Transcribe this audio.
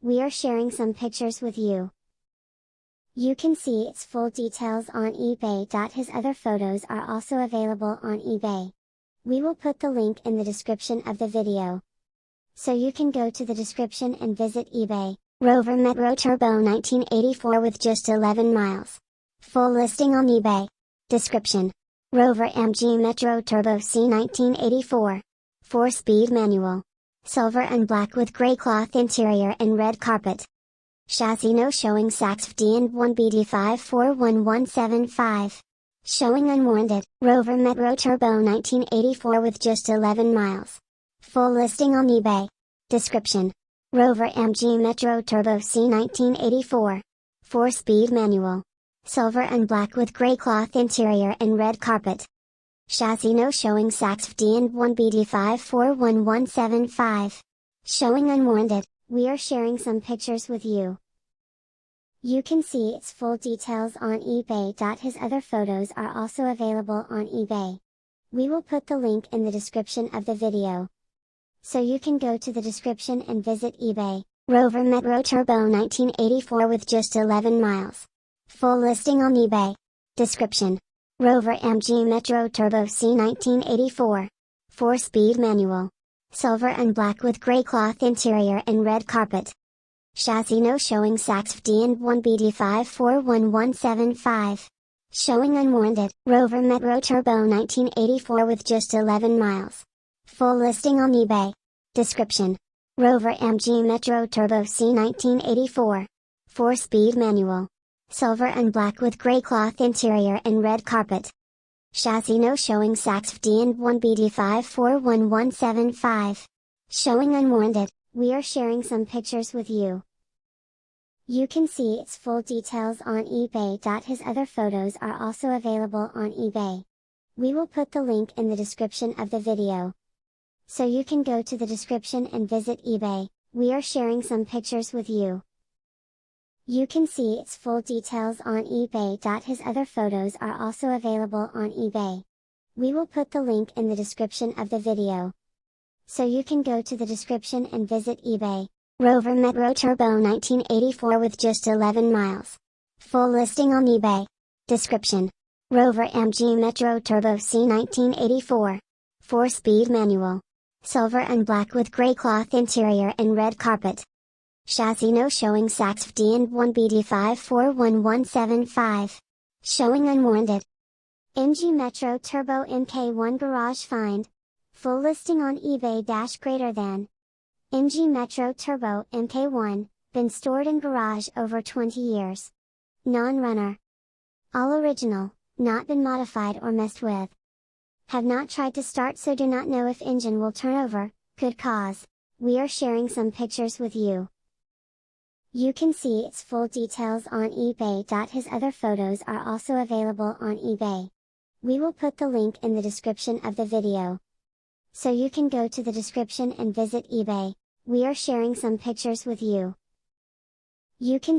we are sharing some pictures with you. You can see its full details on eBay. His other photos are also available on eBay. We will put the link in the description of the video. So you can go to the description and visit eBay. Rover Metro Turbo 1984 with just 11 miles. Full listing on eBay. Description. Rover MG Metro Turbo C 1984. 4-speed manual. Silver and black with grey cloth interior and red carpet. Chassis no showing SACS FD and 1BD541175. Showing unwarranted. Rover Metro Turbo 1984 with just 11 miles. Full listing on eBay. Description. Rover MG Metro Turbo C 1984. 4-speed manual. Silver and black with grey cloth interior and red carpet. Chassis no showing SACS FD and 1BD541175. Showing unwarranted. We are sharing some pictures with you. You can see its full details on eBay. His other photos are also available on eBay. We will put the link in the description of the video. So you can go to the description and visit eBay. Rover Metro Turbo 1984 with just 11 miles. Full listing on eBay. Description. Rover MG Metro Turbo C 1984. 4-speed manual. Silver and black with grey cloth interior and red carpet. Chassis no showing SACS FD and 1BD541175. Showing unwarranted. Rover Metro Turbo 1984 with just 11 miles. Full listing on eBay. Description. Rover MG Metro Turbo C 1984. 4-speed manual. Silver and black with grey cloth interior and red carpet. Chassis no showing SACS FD and 1BD541175. Showing unwarranted. We are sharing some pictures with you. You can see its full details on eBay. His other photos are also available on eBay. We will put the link in the description of the video. So you can go to the description and visit eBay. We are sharing some pictures with you. You can see its full details on eBay. His other photos are also available on eBay. We will put the link in the description of the video. So you can go to the description and visit eBay. Rover Metro Turbo 1984 with just 11 miles. Full listing on eBay. Description. Rover MG Metro Turbo C 1984. 4-speed manual. Silver and black with grey cloth interior and red carpet. Chassis no showing SACS FD and 1BD541175. Showing unwarranted. MG Metro Turbo MK1 Garage Find. Full listing on eBay greater than. MG Metro Turbo MK1, been stored in garage over 20 years. Non-runner. All original, not been modified or messed with. Have not tried to start, so do not know if engine will turn over, could cause. We are sharing some pictures with you. You can see its full details on eBay. His other photos are also available on eBay. We will put the link in the description of the video. So you can go to the description and visit eBay. We are sharing some pictures with you. You can